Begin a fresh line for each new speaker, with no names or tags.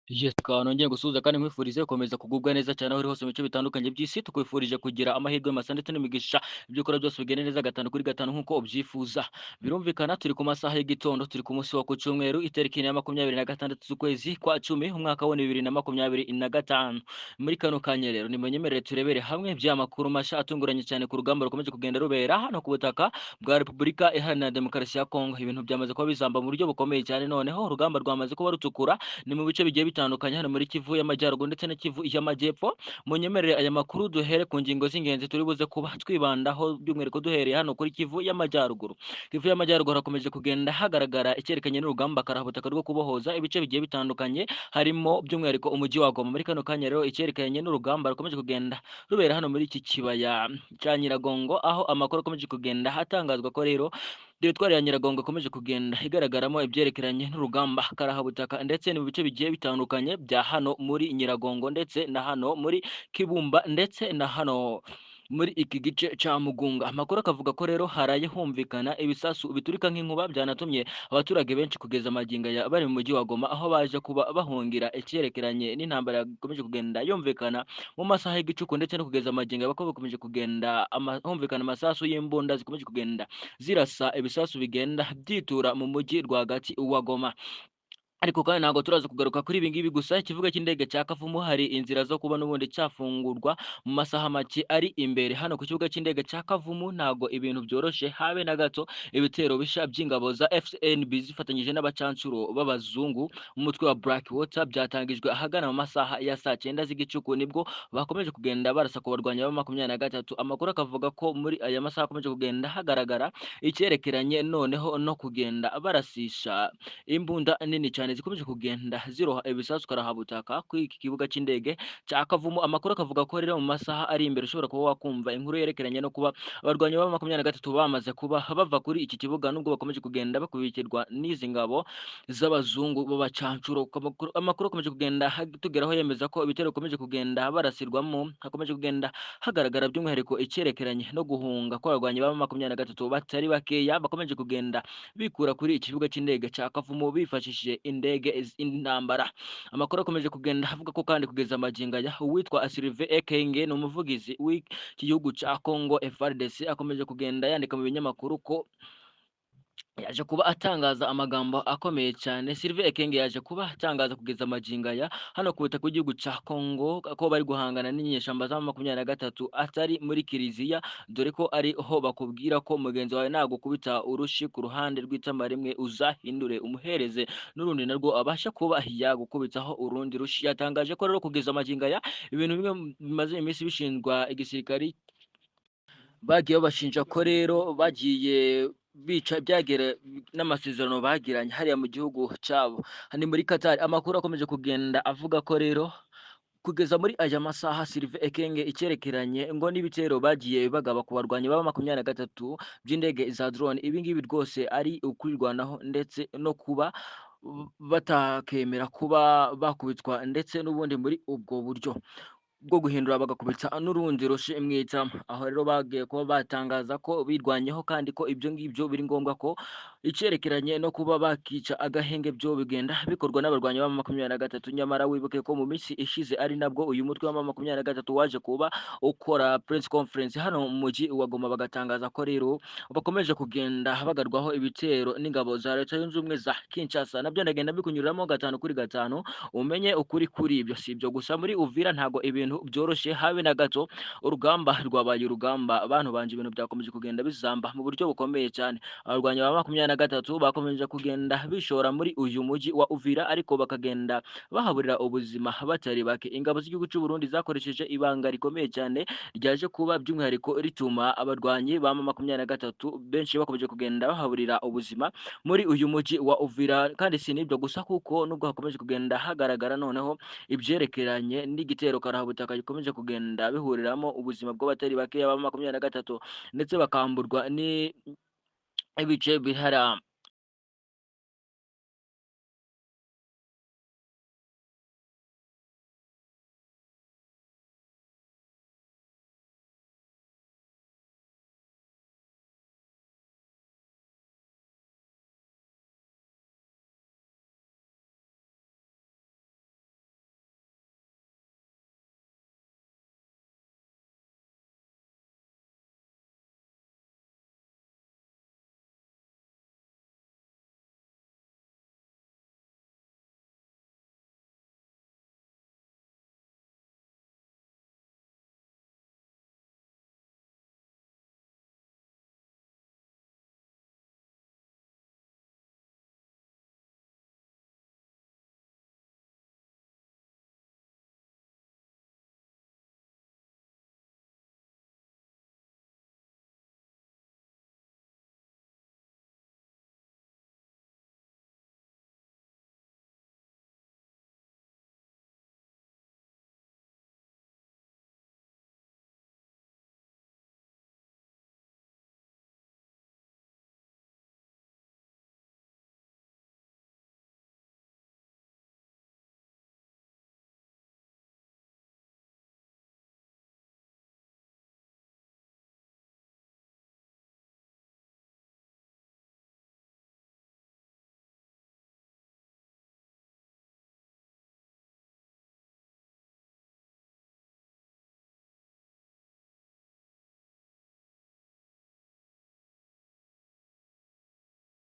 Yes, nongeye gusuhuza kandi nkwifurize gukomeza kugubwa neza cyane aho uri hose mu bice bitandukanye by'isi, tukwifurije kugira amahirwe masa ndetse n'imigisha, ibyo ukora byose bigende neza gatanu kuri gatanu nk'uko ubyifuza. Birumvikana turi ku masaha y'igitondo, turi ku munsi wa ku cyumweru, itariki ya 26 z'ukwezi kwa cumi, umwaka wa 2025. Muri kano kanya rero nimunyemerere turebere hamwe by'amakuru mashya atunguranye cyane ku rugamba rukomeje kugenda rubera hano ku butaka bwa Repubulika Iharanira Demokarasi ya Kongo. Ibintu byamaze kuba bizamba mu buryo bukomeye cyane, noneho urugamba rwamaze kuba rutukura ni mu bice bigiye bitandukanye hano muri Kivu y'Amajyaruguru ndetse na Kivu y'Amajyepfo. Munyemerere aya makuru duhere ku ngingo z'ingenzi turi buze kuba twibandaho, by'umwihariko duhereye hano kuri Kivu y'Amajyaruguru. Kivu y'Amajyaruguru hakomeje kugenda hagaragara icyerekanye n'urugamba karabutaka rwo kubohoza ibice bigiye bitandukanye, harimo by'umwihariko umujyi wa Goma. Muri kano kanya rero icyerekanye n'urugamba rukomeje kugenda rubera hano muri iki kibaya cya Nyiragongo, aho amakuru akomeje kugenda hatangazwa ko rero Teritwari ya Nyiragongo ikomeje kugenda igaragaramo ibyerekeranye n'urugamba karahabutaka ndetse no mu bice bigiye bitandukanye bya hano muri Nyiragongo ndetse na hano muri Kibumba ndetse na hano muri iki gice ca Mugunga. Amakuru akavuga ko rero haraye humvikana ibisasu biturika nk'inkuba, byanatumye abaturage benshi kugeza magingo aya bari mu mujyi wa Goma, aho baje kuba bahungira icyerekeranye n'intambara yakomeje kugenda yumvikana mu masaha y'igicuku ndetse no kugeza magingo aya bakaba bakomeje kugenda humvikana amasasu y'imbunda zikomeje kugenda zirasa ibisasu bigenda byitura mu mujyi rwagati wa Goma. Ariko kandi ntabwo turaza kugaruka kuri ibi ngibi gusa. Ikibuga cy'indege cya Kavumu hari inzira zo kuba n'ubundi cyafungurwa mu masaha make ari imbere. Hano ku kibuga cy'indege cya Kavumu ntabwo ibintu byoroshye habe na gato. Ibitero bisha by'ingabo za FNB zifatanyije n'abacancuro b'abazungu mu mutwe wa Blackwater byatangijwe ahagana mu masaha ya saa 9 z'igicuku, nibwo bakomeje kugenda barasa ku barwanyi ba 23. Amakuru akavuga ko muri aya masaha akomeje kugenda hagaragara icyerekeranye noneho no kugenda barasisha imbunda nini cyane zikomeje kugenda ziroha ibisasu karahabutaka kuri iki kibuga cy'indege cya Kavumu. Amakuru akavuga ko rero mu masaha ari imbere ushobora kuba wakumva inkuru yerekeranye no kuba abarwanyi ba 23 bamaze kuba bava kuri iki kibuga, nubwo bakomeje kugenda bakubikirwa n'izi ngabo z'abazungu b'abacancuro. Amakuru akomeje kugenda tugeraho yemeza ko ibitero bikomeje kugenda barasirwamo, hakomeje kugenda hagaragara by'umwihariko icyerekeranye no guhunga kw'abarwanyi ba 23 batari bakeya bakomeje kugenda bikura kuri iki kibuga cy'indege cya Kavumu bifashishije indege z'intambara. Amakuru akomeje kugenda avuga ko kandi kugeza magingo aya uwitwa Sylvain Ekenge ni umuvugizi w'iki gihugu cya Congo FARDC, akomeje kugenda yandika mu binyamakuru ko yaje kuba atangaza amagambo akomeye cyane. Sylvain Ekenge yaje kuba atangaza kugeza magingo aya hano ku butaka bw'igihugu cya Congo ko bari guhangana n'inyeshyamba za 23 atari muri Kiliziya, dore ko ari ho bakubwira ko mugenzi wawe nagukubita urushi ku ruhande rw'itama rimwe uzahindure umuhereze n'urundi narwo abasha kuba yagukubitaho urundi rushi. Yatangaje ko rero kugeza magingo aya ibintu bimwe bimaze iminsi bishinjwa igisirikari bagiye babashinja ko rero bagiye bica byagera n'amasezerano bagiranye hariya mu gihugu cyabo ni muri Qatar. Amakuru akomeje kugenda avuga ko rero kugeza muri aya masaha Sylvain Ekenge icyerekeranye ngo n'ibitero bagiye bagaba ku barwanyi ba 23 by'indege za drone, ibi ngibi rwose ari ukwirwanaho ndetse no kuba batakemera kuba bakubitwa ndetse n'ubundi muri ubwo buryo bwo guhindura bagakubita n'urundi rushi mw'itama. Aho rero bagiye kuba batangaza ko birwanyeho kandi ko ibyo ngibyo biri ngombwa ko icyerekeranye no kuba bakica agahenge byo bigenda bikorwa n'abarwanyi ba 23. Nyamara wibuke ko mu minsi ishize ari nabwo uyu mutwe wa 23 waje kuba ukora press conference hano mu mujyi wa Goma, bagatangaza ko rero bakomeje kugenda bagarwaho ibitero n'ingabo za Leta Zunze Ubumwe za Kinshasa. Nabyo ndagenda bikunyuriramo gatanu kuri gatanu umenye ukuri kuri ibyo. Si ibyo gusa, muri Uvira ntago ibintu byoroshye habe na gato. Urugamba rwabaye urugamba, abantu banje ibintu byakomeje kugenda bizamba mu buryo bukomeye cyane. Abarwanyi ba 23 bakomeje kugenda bishora muri uyu mujyi wa Uvira, ariko bakagenda bahaburira ubuzima batari bake. Ingabo z'igihugu cy'u Burundi zakoresheje ibanga rikomeye cyane ryaje kuba by'umwihariko rituma abarwanyi ba 23 benshi bakomeje kugenda bahaburira ubuzima muri uyu mujyi wa Uvira. Kandi si n'ibyo gusa, kuko nubwo hakomeje kugenda hagaragara noneho ibyerekeranye n'igitero karahabutaka gikomeje kugenda bihuriramo ubuzima bw'abatari bakeya ba 23 ndetse bakamburwa ni ibice bihara